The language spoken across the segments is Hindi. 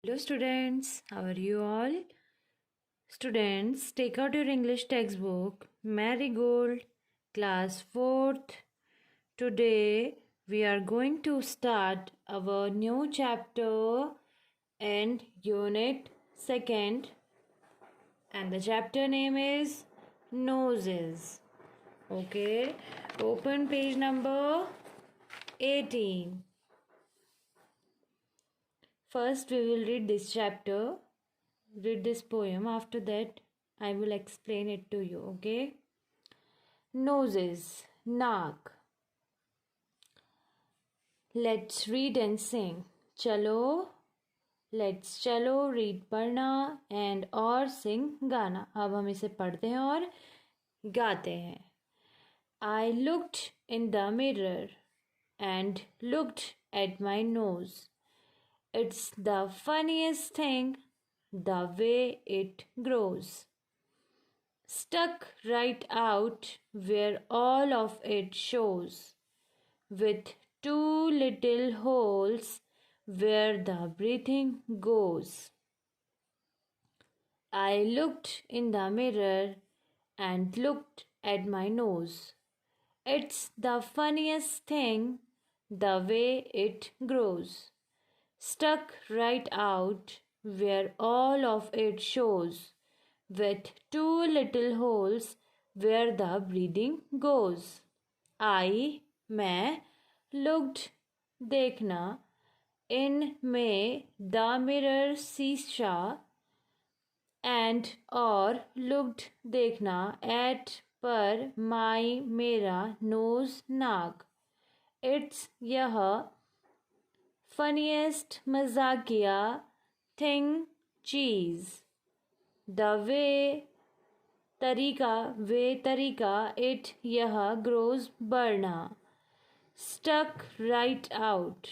Hello students, how are you all? Students, take out your English textbook, Marigold, class 4th. Today we are going to start our new chapter and unit 2nd, and the chapter name is Noses. Okay, open page number 18. First we will read this chapter. Read this poem. After that, I will explain it to you. Okay? Noses, naak. Let's read and sing. Chalo, let's chalo, read पढ़ना and और sing गाना. अब हम इसे पढ़ते हैं और गाते हैं. I looked in the mirror and looked at my nose. It's the funniest thing, the way it grows. Stuck right out where all of it shows, with two little holes where the breathing goes. I looked in the mirror and looked at my nose. It's the funniest thing, the way it grows. Stuck right out where all of it shows, with two little holes where the breathing goes. I, मैं, looked, देखना, in में, the mirror शीशा, and और looked, देखना, at पर, my मेरा, nose नाक. It's यह funniest मजाकिया thing चीज़. The way तरीका it यह grows बढ़ना. Stuck right out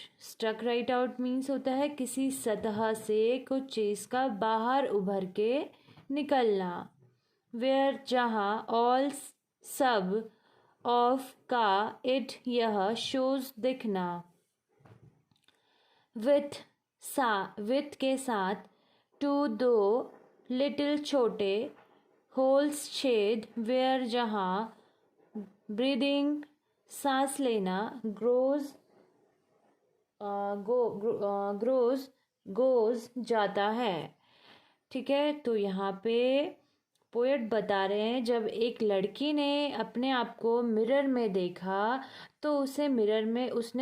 means होता है किसी सतह से कुछ चीज़ का बाहर उभर के निकलना. Where जहाँ all सब of का it यह shows दिखना. with के साथ to दो लिटिल छोटे होल्स छेद वेयर जहाँ ब्रीदिंग सांस लेना ग्रोज गोज जाता है. ठीक है, तो यहाँ पे पोएट बता रहे हैं जब एक लड़की ने अपने आप को मिरर में देखा तो उसने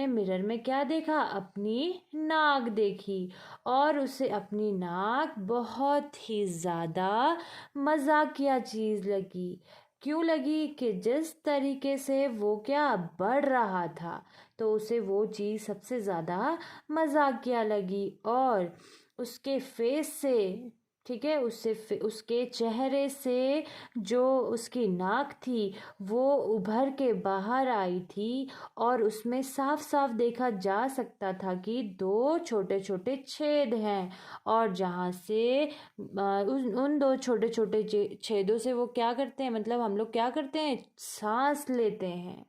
मिरर में क्या देखा? अपनी नाक देखी और उसे अपनी नाक बहुत ही ज़्यादा मजाकिया चीज़ लगी. क्यों लगी? कि जिस तरीके से वो क्या बढ़ रहा था तो उसे वो चीज़ सबसे ज़्यादा मजाकिया लगी. और उसके फेस से, ठीक है, उसके चेहरे से जो उसकी नाक थी वो उभर के बाहर आई थी और उसमें साफ साफ देखा जा सकता था कि दो छोटे छोटे छेद हैं और जहाँ से उन दो छोटे छोटे छेदों से वो क्या करते हैं, मतलब हम लोग क्या करते हैं, सांस लेते हैं.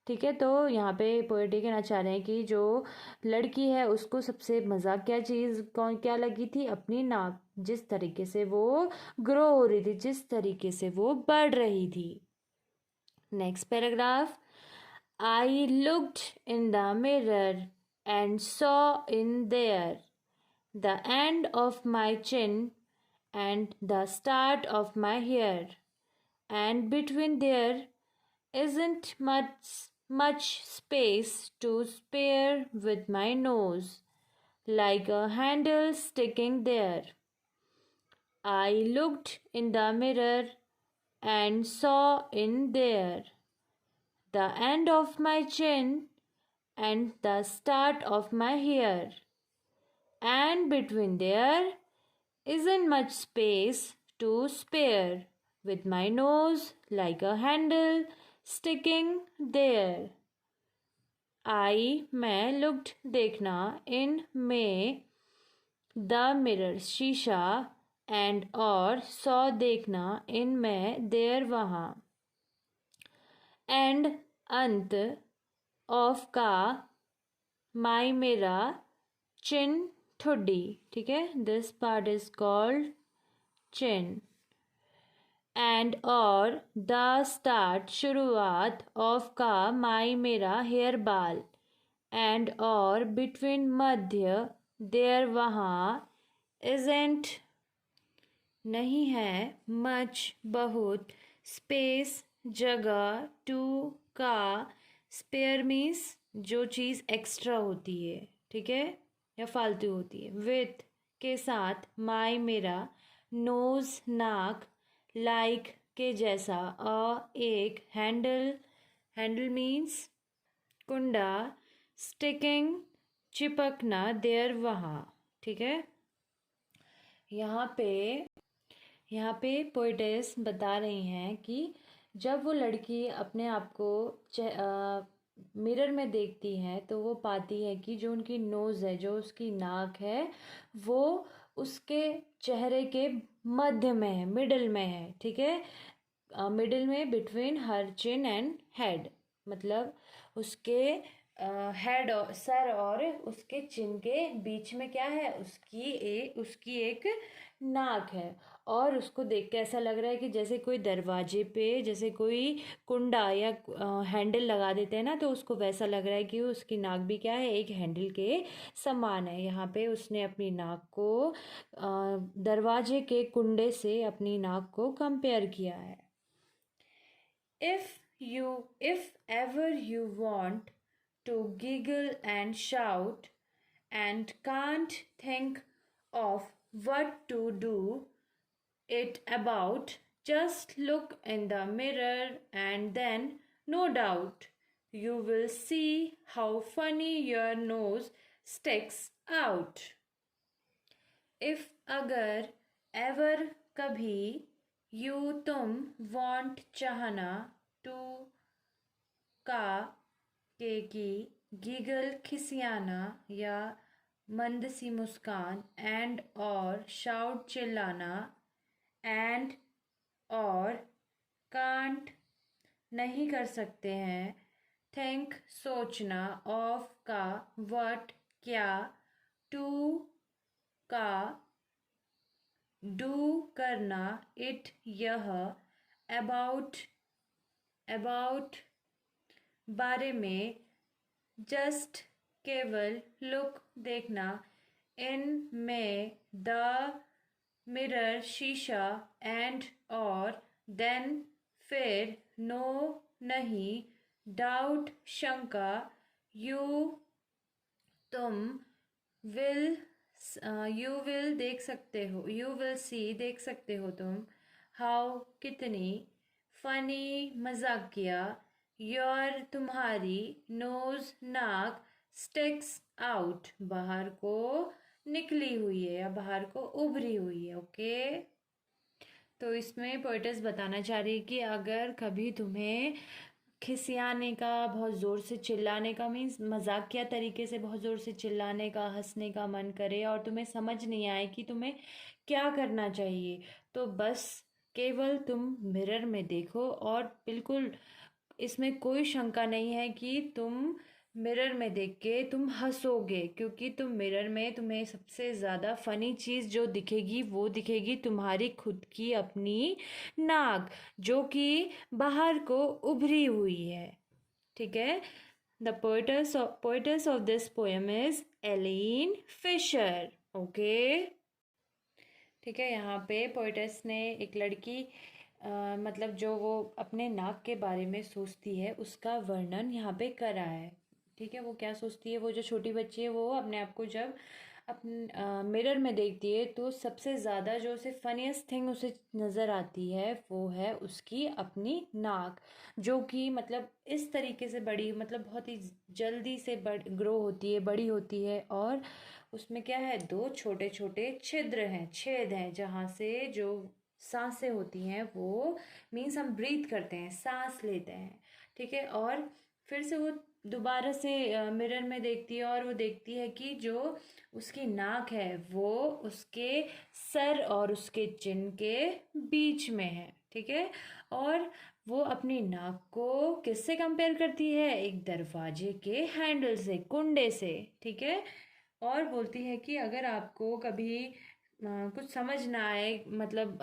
ठीक है, तो यहाँ पे पोएट ये कहना चाह रहे हैं कि जो लड़की है उसको सबसे मजाकिया चीज़ क्या लगी थी? अपनी नाक. जिस तरीके से वो ग्रो हो रही थी, जिस तरीके से वो बढ़ रही थी. Next paragraph. I looked in the mirror and saw in there the end of my chin and the start of my hair and between there isn't much space to spare with my nose, like a handle sticking there. I looked in the mirror and saw in there the end of my chin and the start of my hair, and between there isn't much space to spare with my nose like a handle sticking there. I मैं looked देखना in में the mirror शीशा and और saw देखना in में there वहाँ and अंत of का my मेरा chin ठुड्डी, ठीक है, this part is called chin. And और द स्टार्ट शुरुआत ऑफ का माई मेरा हेयर बाल। एंड और बिटवीन मध्य देयर वहाँ इजेंट नहीं है मच बहुत स्पेस जगह टू का स्पेयर मीन्स जो चीज़ एक्स्ट्रा होती है, ठीक है, या फालतू होती है। विथ के साथ माई मेरा नोज नाक लाइक के जैसा एक हैंडल हैंडल मीन्स कुंडा स्टिकिंग चिपकना देयर वहाँ, ठीक है। यहाँ पे पोइटेस बता रही हैं कि जब वो लड़की अपने आप को मिरर में देखती है तो वो पाती है कि जो उनकी नोज़ है, जो उसकी नाक है, वो उसके चेहरे के मध्य में है, मिडल में है, ठीक है, मिडल में, between her chin and head, मतलब उसके हेड और सर और उसके चिन के बीच में क्या है, उसकी एक नाक है। और उसको देख के ऐसा लग रहा है कि जैसे कोई दरवाजे पे जैसे कोई कुंडा या हैंडल लगा देते हैं ना, तो उसको वैसा लग रहा है कि उसकी नाक भी क्या है, एक हैंडल के समान है। यहाँ पे उसने अपनी नाक को दरवाजे के कुंडे से अपनी नाक को कंपेयर किया है। If ever you want to giggle and shout and can't think of what to do it about, just look in the mirror and then no doubt you will see how funny your nose sticks out. If अगर ever कभी you तुम want चाहना to का के की giggle खिसियाना या मंद सी मुस्कान and और shout चिल्लाना and और can't नहीं कर सकते हैं think सोचना of का what क्या to का do करना it यह about बारे में just केवल look देखना in में the मिरर शीशा एंड और देन फिर नो नहीं डाउट शंका यू तुम विल देख सकते हो यू विल सी देख सकते हो तुम हाउ कितनी फनी मजाकिया योर तुम्हारी नोज नाक स्टिक्स आउट बाहर को निकली हुई है या बाहर को उभरी हुई है। ओके, तो इसमें पोएटेस बताना चाह रही है कि अगर कभी तुम्हें खिसियाने का, बहुत ज़ोर से चिल्लाने का, मीन्स मजाकिया तरीके से बहुत ज़ोर से चिल्लाने का, हंसने का मन करे और तुम्हें समझ नहीं आए कि तुम्हें क्या करना चाहिए, तो बस केवल तुम मिरर में देखो और बिल्कुल इसमें कोई शंका नहीं है कि तुम मिरर में देख के तुम हंसोगे, क्योंकि तुम मिरर में तुम्हें सबसे ज़्यादा फनी चीज़ जो दिखेगी वो दिखेगी तुम्हारी खुद की अपनी नाक, जो कि बाहर को उभरी हुई है। ठीक है, the poetess of this poem is Aileen Fisher. Okay, ठीक है, यहाँ पे पोएटेस ने एक लड़की मतलब जो वो अपने नाक के बारे में सोचती है उसका वर्णन यहाँ पे करा है। ठीक है, वो क्या सोचती है, वो जो छोटी बच्ची है वो अपने आप को जब अपने मिरर में देखती है तो सबसे ज़्यादा जो उसे फनीस्ट थिंग उसे नज़र आती है वो है उसकी अपनी नाक, जो कि मतलब इस तरीके से बड़ी, मतलब बहुत ही जल्दी से ग्रो होती है, बड़ी होती है, और उसमें क्या है, दो छोटे छोटे छिद्र हैं, छेद हैं, जहाँ से जो सांसें होती हैं वो मीन्स हम ब्रीथ करते हैं, सांस लेते हैं। ठीक है, और फिर से वो दोबारा से मिरर में देखती है और वो देखती है कि जो उसकी नाक है वो उसके सर और उसके चिन के बीच में है। ठीक है, और वो अपनी नाक को किससे कंपेयर करती है, एक दरवाजे के हैंडल से, कुंडे से। ठीक है, और बोलती है कि अगर आपको कभी कुछ समझ ना आए, मतलब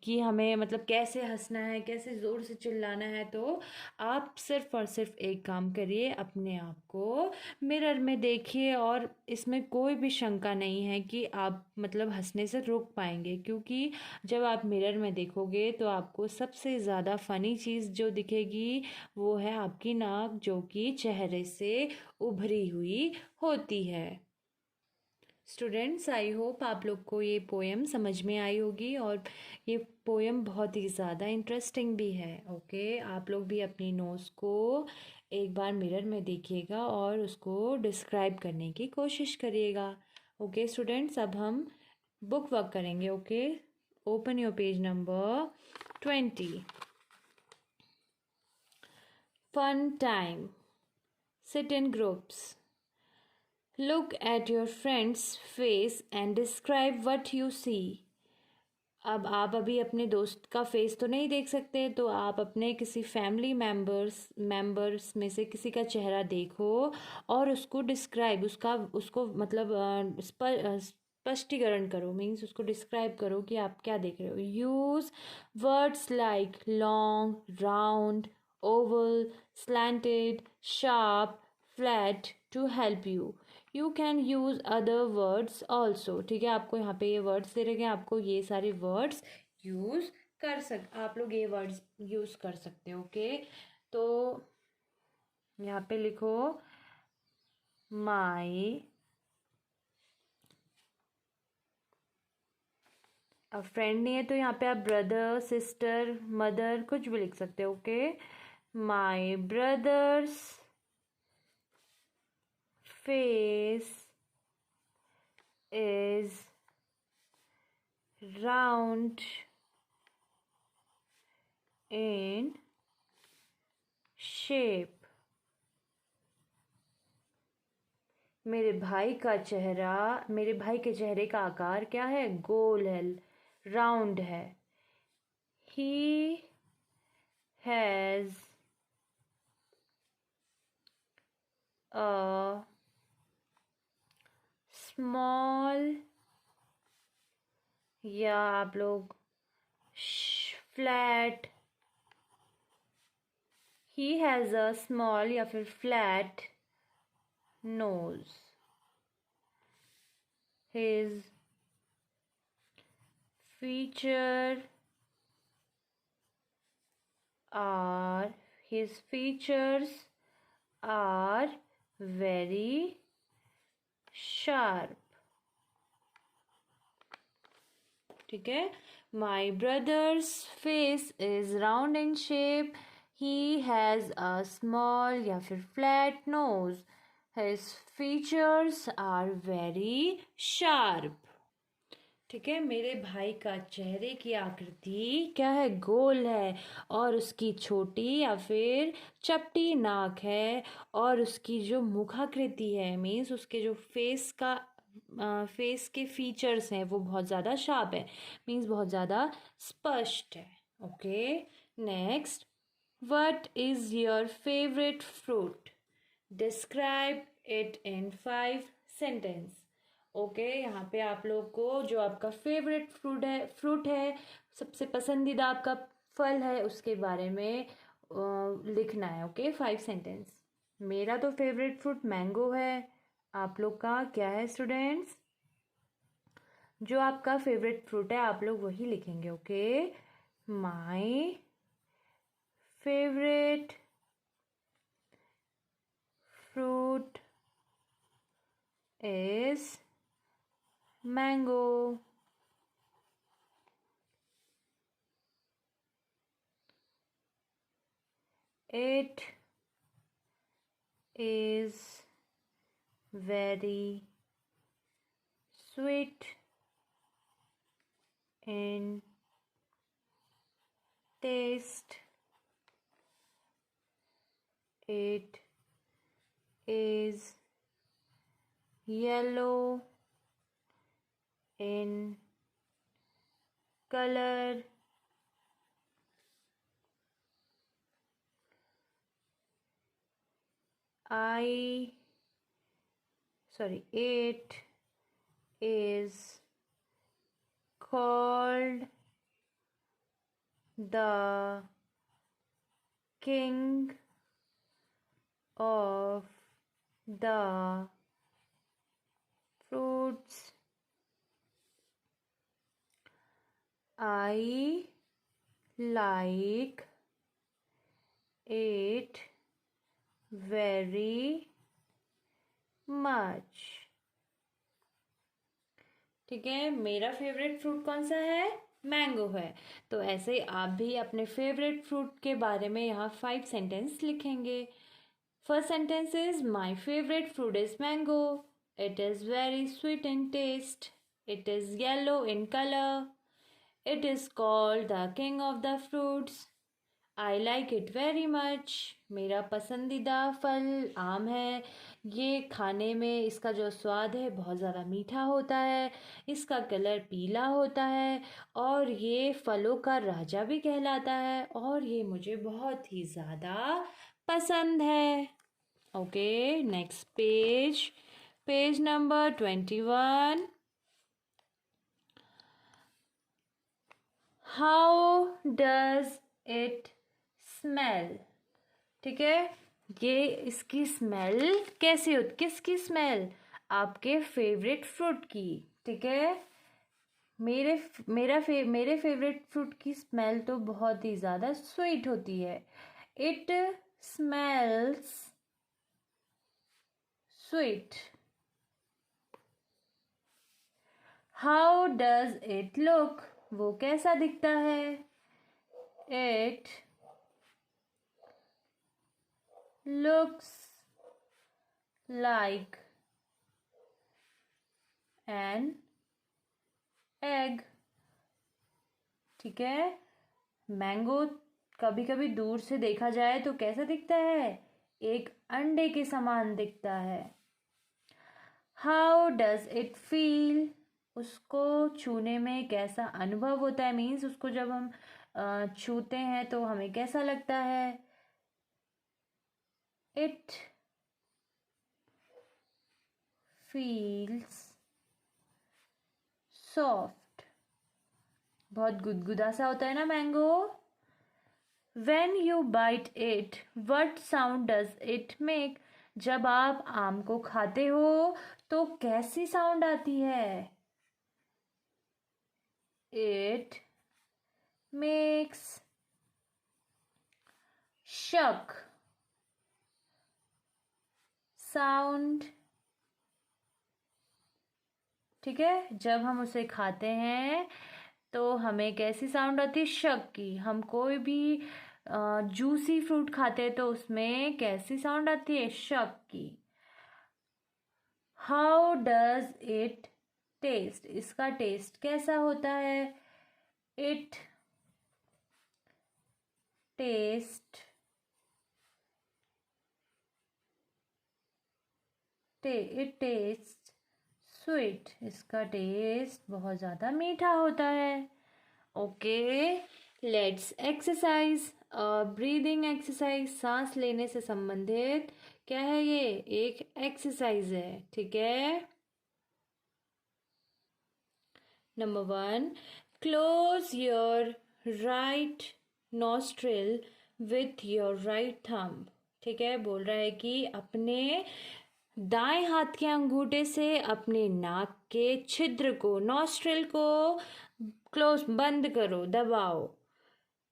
कि हमें मतलब कैसे हंसना है, कैसे ज़ोर से चिल्लाना है, तो आप सिर्फ और सिर्फ एक काम करिए, अपने आप को मिरर में देखिए। और इसमें कोई भी शंका नहीं है कि आप मतलब हंसने से रोक पाएंगे, क्योंकि जब आप मिरर में देखोगे तो आपको सबसे ज़्यादा फ़नी चीज़ जो दिखेगी वो है आपकी नाक, जो कि चेहरे से उभरी हुई होती है। स्टूडेंट्स, आई होप आप लोग को ये पोएम समझ में आई होगी, और ये पोएम बहुत ही ज़्यादा इंटरेस्टिंग भी है। ओके, आप लोग भी अपनी नोज़ को एक बार मिरर में देखिएगा और उसको डिस्क्राइब करने की कोशिश करिएगा। ओके स्टूडेंट्स, अब हम बुक वर्क करेंगे। Okay, open your page number 20। Fun time. Sit in groups. Look at your friend's face and describe what you see. अब आप अभी अपने दोस्त का फेस तो नहीं देख सकते, तो आप अपने किसी फैमिली मेंबर्स में से किसी का चेहरा देखो और उसको डिस्क्राइब, उसको मतलब स्पष्टीकरण करो। मीन्स उसको डिस्क्राइब करो कि आप क्या देख रहे हो। Use words like long, round, oval, slanted, sharp, flat to help you. You can use other words also. ठीक है, आपको यहाँ पे ये वर्ड्स दे रखे हैं, आपको ये सारे वर्ड्स यूज़ आप लोग ये वर्ड्स यूज़ कर सकते हो। ओके, तो यहाँ पे लिखो माई, अब फ्रेंड नहीं है तो यहाँ पे आप ब्रदर, सिस्टर, मदर कुछ भी लिख सकते हो। Okay, my brothers face is round in shape. मेरे भाई के चेहरे का आकार क्या है? गोल है, राउंड है। He has a small, या आप लोग flat, he has a small या फिर flat nose. His feature are his features are very sharp. ठीक है, my brother's face is round in shape. He has a small या फिर flat nose. His features are very sharp. ठीक है, मेरे भाई का चेहरे की आकृति क्या है? गोल है, और उसकी छोटी या फिर चपटी नाक है, और उसकी जो मुखाकृति है, मीन्स उसके जो फेस के फीचर्स हैं वो बहुत ज़्यादा शार्प है, मीन्स बहुत ज़्यादा स्पष्ट है। Okay, next, what is your favourite fruit? Describe it in 5 sentence. Okay, यहाँ पे आप लोग को जो आपका फेवरेट फ्रूट है, सबसे पसंदीदा आपका फल है, उसके बारे में लिखना है। Okay, 5 sentence. मेरा तो फेवरेट फ्रूट मैंगो है। आप लोग का क्या है स्टूडेंट्स? जो आपका फेवरेट फ्रूट है आप लोग वही लिखेंगे। Okay, my favourite fruit is mango. It is very sweet in taste. It is yellow in color. I it is called the king of the fruits. I like it very much. ठीक है, मेरा फेवरेट फ्रूट कौन सा है? मैंगो है। तो ऐसे ही आप भी अपने फेवरेट फ्रूट के बारे में यहाँ 5 सेंटेंस लिखेंगे। First sentence is my favourite fruit is mango. It is very sweet in taste. It is yellow in colour. It is called the king of the fruits. I like it very much. मेरा पसंदीदा फल आम है। ये खाने में इसका जो स्वाद है बहुत ज़्यादा मीठा होता है। इसका कलर पीला होता है और ये फलों का राजा भी कहलाता है और ये मुझे बहुत ही ज़्यादा पसंद है। Okay, next page, page number 21। How does it smell? ठीक है, ये इसकी स्मेल कैसी होती? किसकी स्मेल? आपके फेवरेट फ्रूट की। ठीक है, मेरे फेवरेट फ्रूट की स्मेल तो बहुत ही ज़्यादा स्वीट होती है। It smells sweet. How does it look? वो कैसा दिखता है? It looks like an egg। ठीक है, मैंगो कभी कभी दूर से देखा जाए तो कैसा दिखता है? एक अंडे के समान दिखता है। How does it feel? उसको छूने में कैसा अनुभव होता है? मीन्स उसको जब हम छूते हैं तो हमें कैसा लगता है? It feels soft. बहुत गुदगुदा सा होता है ना mango. When you bite it, what sound does it make? जब आप आम को खाते हो तो कैसी साउंड आती है? It makes shuck sound। ठीक है, जब हम उसे खाते हैं तो हमें कैसी साउंड आती है? शक की। हम कोई भी जूसी फ्रूट खाते हैं तो उसमें कैसी साउंड आती है? शक की। How does it taste? इसका टेस्ट कैसा होता है? It taste it taste sweet. इसका टेस्ट बहुत ज़्यादा मीठा होता है। Okay, let's exercise. Breathing exercise, सांस लेने से संबंधित क्या है? ये एक एक्सरसाइज है। ठीक है, number 1, close your right nostril with your right thumb. ठीक है, बोल रहा है कि अपने दाएं हाथ के अंगूठे से अपने नाक के छिद्र को, नॉस्ट्रिल को क्लोज, बंद करो, दबाओ।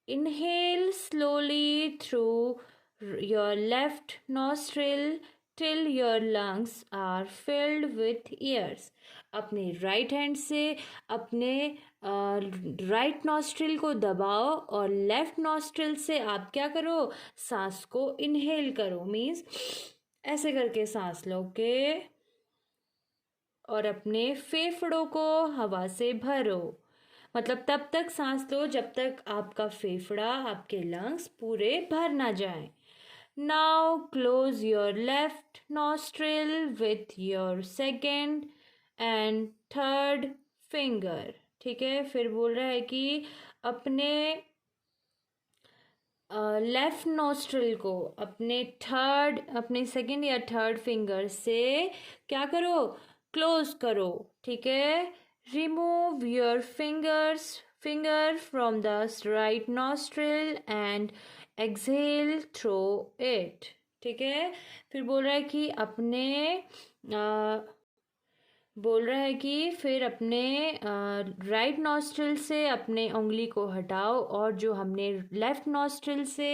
Inhale slowly through your left nostril till your lungs are filled with airs। अपने राइट हैंड से अपने राइट नॉस्ट्रिल को दबाओ और लेफ्ट नॉस्ट्रिल से आप क्या करो? सांस को इनहेल करो। मीन्स ऐसे करके सांस लो के और अपने फेफड़ों को हवा से भरो। मतलब तब तक सांस लो जब तक आपका फेफड़ा, आपके लंग्स पूरे भर ना जाए। Now close your left nostril with your second and third finger. ठीक है, फिर बोल रहा है कि अपने लेफ्ट नोस्ट्रिल को अपने सेकंड या थर्ड फिंगर से क्या करो, क्लोज करो, ठीक है। Remove your finger from the right nostril and exhale through it, ठीक है। फिर बोल रहा है कि फिर अपने राइट नॉस्ट्रिल से अपने उंगली को हटाओ और जो हमने लेफ्ट नॉस्ट्रिल से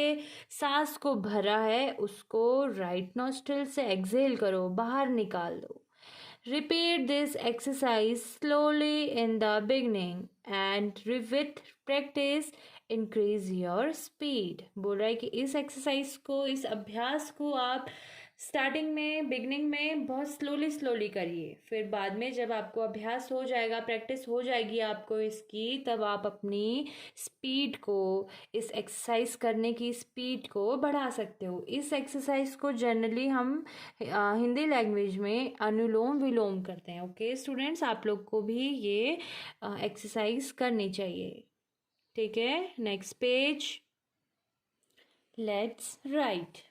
सांस को भरा है उसको राइट नॉस्ट्रिल से एक्सहेल करो, बाहर निकाल दो। Repeat this exercise slowly in the beginning and with practice increase your speed। बोल रहा है कि इस अभ्यास को आप स्टार्टिंग में बिगनिंग में बहुत स्लोली करिए, फिर बाद में जब आपको अभ्यास हो जाएगा, प्रैक्टिस हो जाएगी आपको इसकी, तब आप अपनी स्पीड को, इस एक्सरसाइज करने की स्पीड को बढ़ा सकते हो। इस एक्सरसाइज को जनरली हम हिंदी लैंग्वेज में अनुलोम विलोम करते हैं। ओके स्टूडेंट्स, आप लोग को भी ये एक्सरसाइज करनी चाहिए, ठीक है। Next page, let's write.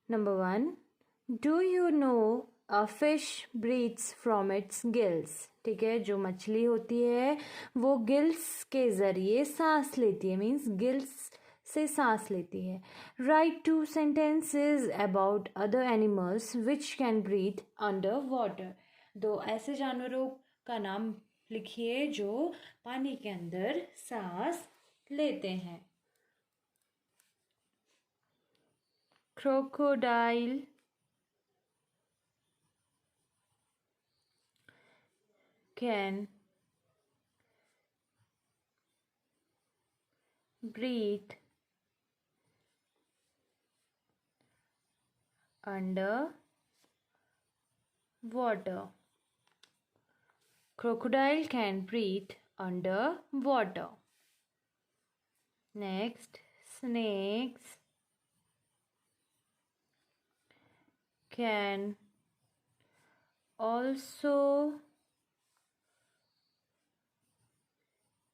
Number 1, do you know a fish breathes from its gills, ठीक है। जो मछली होती है वो गिल्स के ज़रिए सांस लेती है, मीन्स गिल्स से सांस लेती है। Write 2 sentences about other animals which can breathe under water. 2 ऐसे जानवरों का नाम लिखिए जो पानी के अंदर सांस लेते हैं। Crocodile, can breathe under water. Crocodile can breathe under water. Next, snakes can also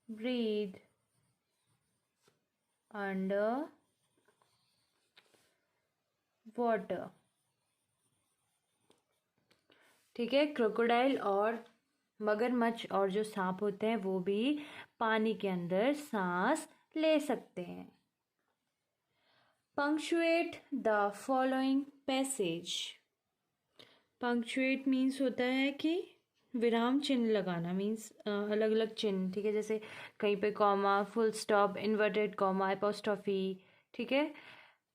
breathe under water, ठीक है। क्रोकोडाइल और मगरमच्छ और जो सांप होते हैं वो भी पानी के अंदर सांस ले सकते हैं। Punctuate the following passage. Punctuate means होता है कि विराम चिन्ह लगाना, मीन्स अलग अलग चिन्ह, ठीक है। जैसे कहीं पे comma, full stop, inverted comma, apostrophe, ठीक है।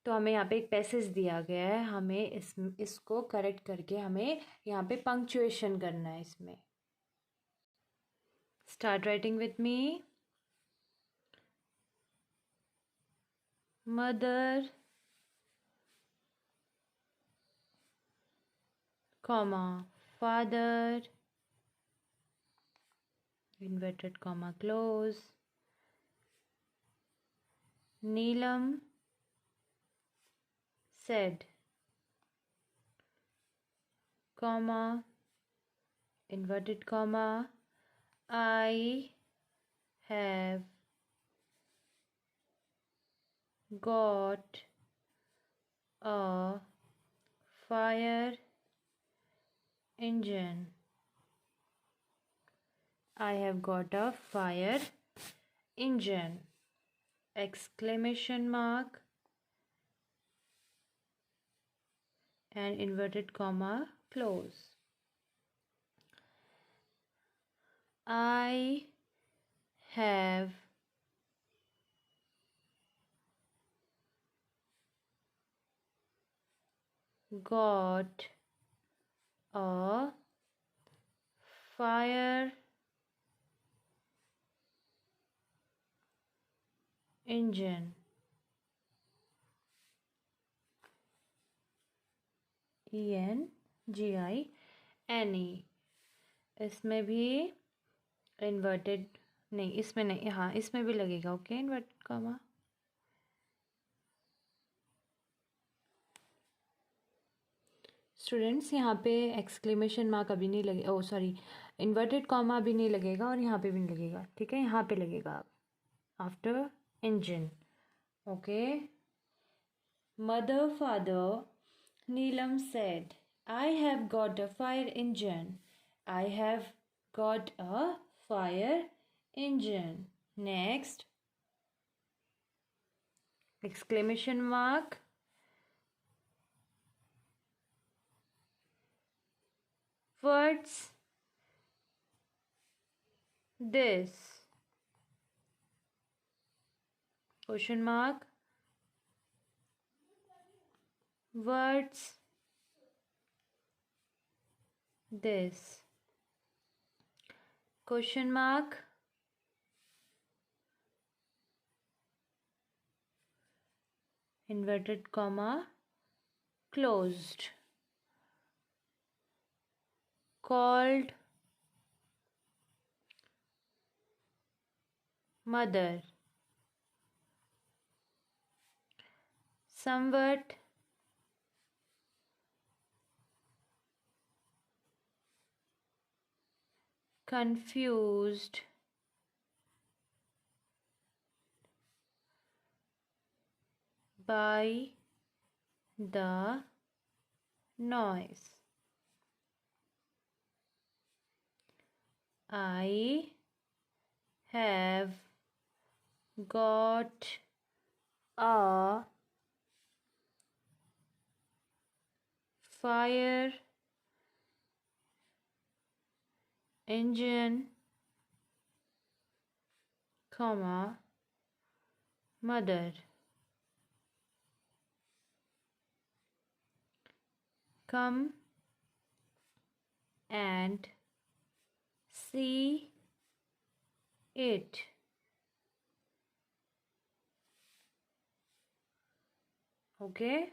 तो हमें यहाँ पे एक पैसेज दिया गया है, हमें इसको करेक्ट करके हमें यहाँ पे पंक्चुएशन करना है इसमें। Start writing with me. Mother, comma, father, inverted comma close, Neelam said, comma, inverted comma, I have got a fire engine. I have got a fire engine. Exclamation mark and inverted comma close. I have got a fire engine. ENGINE। इसमें भी इन्वर्टेड नहीं, इसमें नहीं, हाँ इसमें भी लगेगा। Okay, inverted comma. स्टूडेंट्स यहाँ पे एक्सक्लेमेशन मार्क अभी नहीं लगे, ओ सॉरी, इन्वर्टेड कॉमा अभी नहीं लगेगा और यहाँ पे भी नहीं लगेगा, ठीक है। यहाँ पे लगेगा after engine, Okay. Mother, father, Neelam said, I have got a fire engine. I have got a fire engine. Next, exclamation mark. What's this? Question mark. What's this? Question mark. Inverted comma. Closed. Called mother. Somewhat confused by the noise. I have got a fire engine, comma, mother. Come and see it. Okay,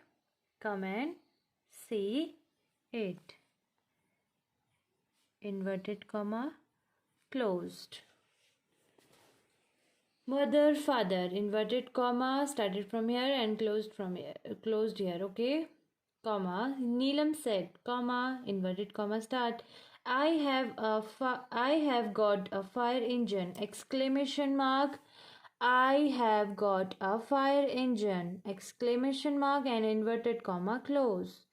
come and see it. Inverted comma, closed. Mother, father, inverted comma, started from here and closed from here, closed here. Okay, comma. Neelam said, comma, inverted comma, start. I have got a fire engine! Exclamation mark. I have got a fire engine! Exclamation mark and inverted comma, close.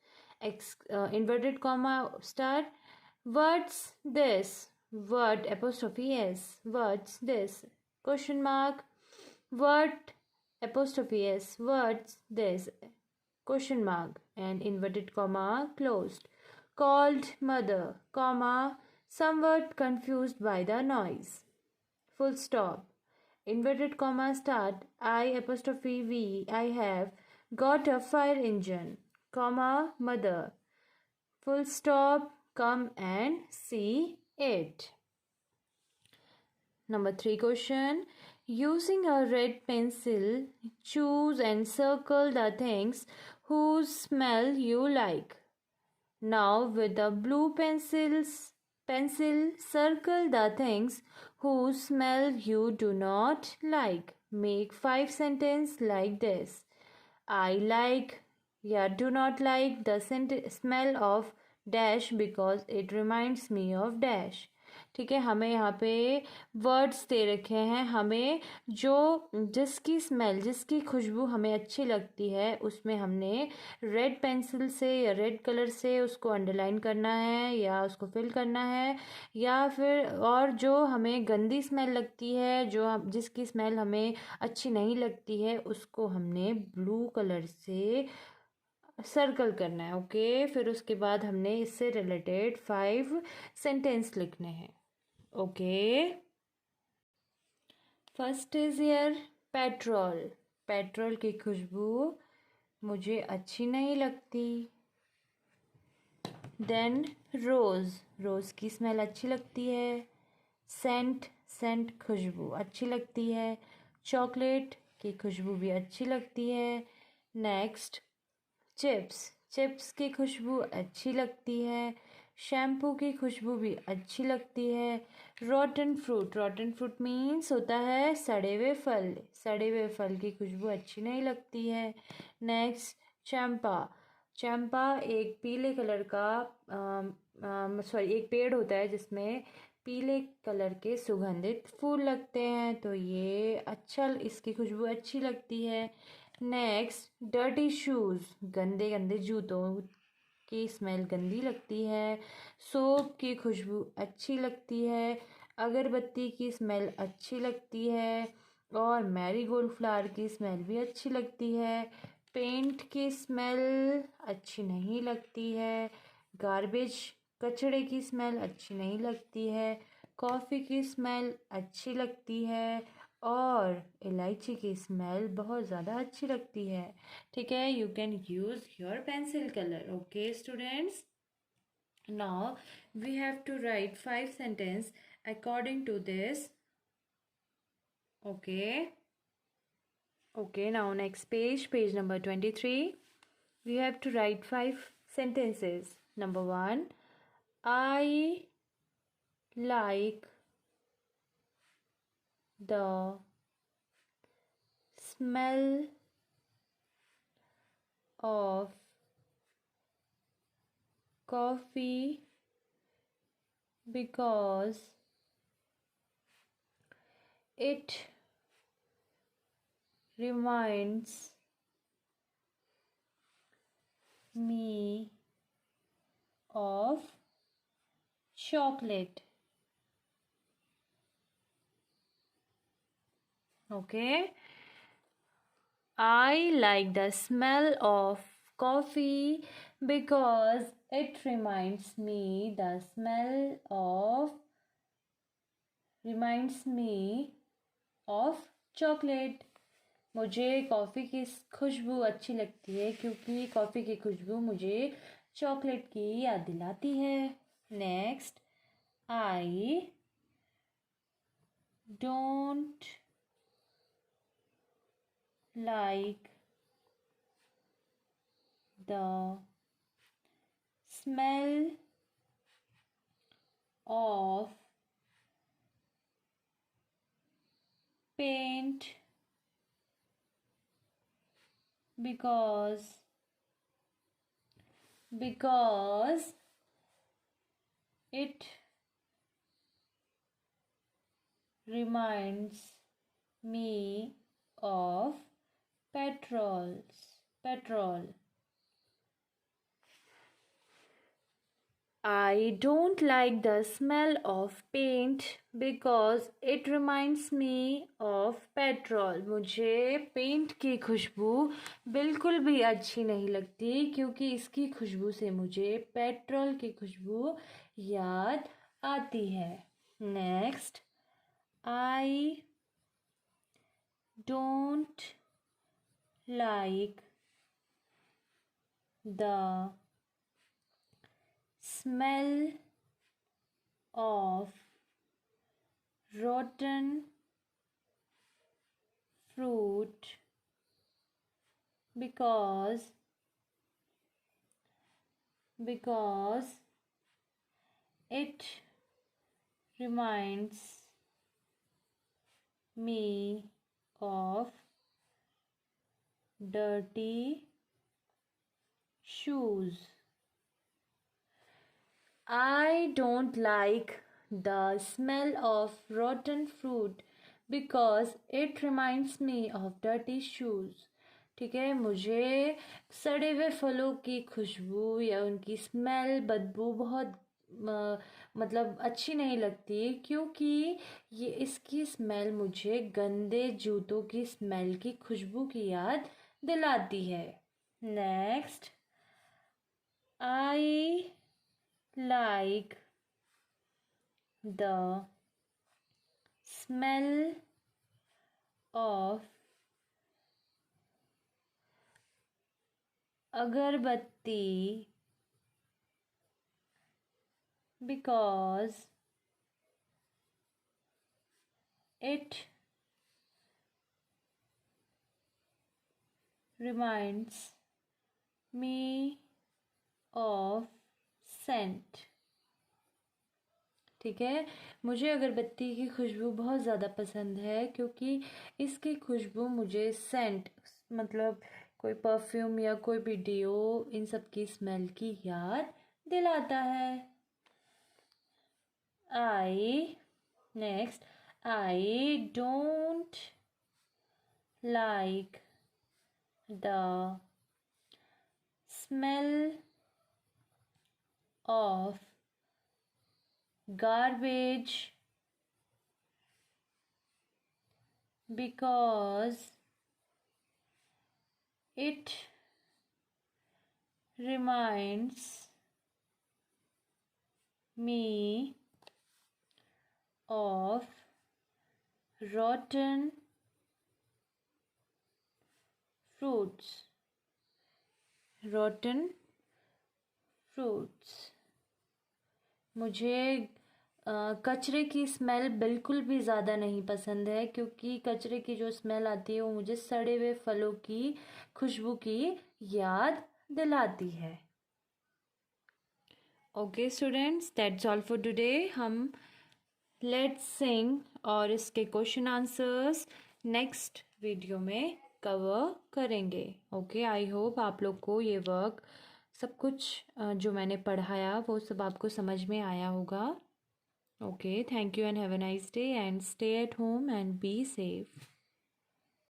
Inverted comma, start. What's this? What apostrophe s? What's this? Question mark. What apostrophe s? What's this? Question mark and inverted comma, closed. Called mother, comma, somewhat confused by the noise. Full stop. Inverted comma, start. I apostrophe V. I have got a fire engine, comma, mother. Full stop. Come and see it. Number 3 question. Using a red pencil, choose and circle the things whose smell you like. Now with the blue pencil, circle the things whose smell you do not like. Make 5 sentences like this. I like या do not like the smell of dash because it reminds me of dash. ठीक है, हमें यहाँ पे वर्ड्स दे रखे हैं. हमें जो जिसकी स्मेल, जिसकी खुशबू हमें अच्छी लगती है, उसमें हमने रेड पेंसिल से या रेड कलर से उसको अंडरलाइन करना है या उसको फिल करना है. या फिर और जो हमें गंदी स्मेल लगती है, जिसकी स्मेल हमें अच्छी नहीं लगती है, उसको हमने ब्लू कलर से सर्कल करना है. ओके, फिर उसके बाद हमने इससे रिलेटेड 5 सेंटेंस लिखने हैं. Okay, first is here petrol. Petrol की खुशबू मुझे अच्छी नहीं लगती. देन रोज़, रोज़ की स्मेल अच्छी लगती है. सेंट, सेंट खुशबू अच्छी लगती है. चॉकलेट की खुशबू भी अच्छी लगती है. नेक्स्ट चिप्स, चिप्स की खुशबू अच्छी लगती है. शैम्पू की खुशबू भी अच्छी लगती है. रॉटन फ्रूट, रॉटन फ्रूट मीन्स होता है सड़े हुए फल. सड़े हुए फल की खुशबू अच्छी नहीं लगती है. नेक्स्ट चंपा. चंपा एक पीले कलर का एक पेड़ होता है जिसमें पीले कलर के सुगंधित फूल लगते हैं, तो ये अच्छा, इसकी खुशबू अच्छी लगती है। नेक्स्ट, डर्टी शूज़, गंदे गंदे जूतों की स्मेल गंदी लगती है। सोप की खुशबू अच्छी लगती है। अगरबत्ती की स्मेल अच्छी लगती है। और मैरीगोल्ड फ्लावर की स्मेल भी अच्छी लगती है। पेंट की स्मेल अच्छी नहीं लगती है। गार्बेज, कचड़े की स्मेल अच्छी नहीं लगती है। कॉफ़ी की स्मेल अच्छी लगती है। और इलायची की स्मेल बहुत ज़्यादा अच्छी लगती है। ठीक है, you can use your pencil colour. Okay students, now we have to write 5 sentences according to this. Okay. Okay, now next page, page number 23. We have to write 5 sentences. Number 1, I like the smell of coffee because it reminds me of chocolate. Okay. I like the smell of coffee because it reminds me of chocolate. मुझे कॉफ़ी की खुशबू अच्छी लगती है क्योंकि कॉफ़ी की खुशबू मुझे चॉकलेट की याद दिलाती है। Next, I don't like the smell of paint because it reminds me of petrol. I don't like the smell of paint because it reminds me of petrol. मुझे पेंट की खुशबू बिल्कुल भी अच्छी नहीं लगती क्योंकि इसकी खुशबू से मुझे पेट्रोल की खुशबू याद आती है। Next, I don't like the smell of rotten fruit because it reminds me of dirty shoes. I don't like the smell of rotten fruit because it reminds me of dirty shoes. ठीक है, मुझे सड़े हुए फलों की खुशबू या उनकी स्मेल, बदबू बहुत मतलब अच्छी नहीं लगती क्योंकि ये इसकी स्मेल मुझे गंदे जूतों की स्मेल की खुशबू की याद दिलाती है। Next, I like the smell of agarbatti because it reminds me of scent. ठीक है, मुझे अगरबत्ती की खुशबू बहुत ज़्यादा पसंद है क्योंकि इसकी खुशबू मुझे सेंट मतलब कोई परफ्यूम या कोई भी डियो इन सब की स्मेल की याद दिलाता है। Next, I don't like the smell of garbage because it reminds me of rotten fruits. Rotten fruits. मुझे कचरे की स्मेल बिल्कुल भी ज़्यादा नहीं पसंद है, क्योंकि कचरे की जो स्मेल आती है वो मुझे सड़े हुए फलों की खुशबू की याद दिलाती है। Okay students, that's all for today. हम लेट्स सिंग और इसके क्वेश्चन आंसर्स नेक्स्ट वीडियो में कवर करेंगे। ओके, आई होप आप लोग को ये वर्क सब कुछ जो मैंने पढ़ाया वो सब आपको समझ में आया होगा। Okay, thank you and have a nice day and stay at home and be safe.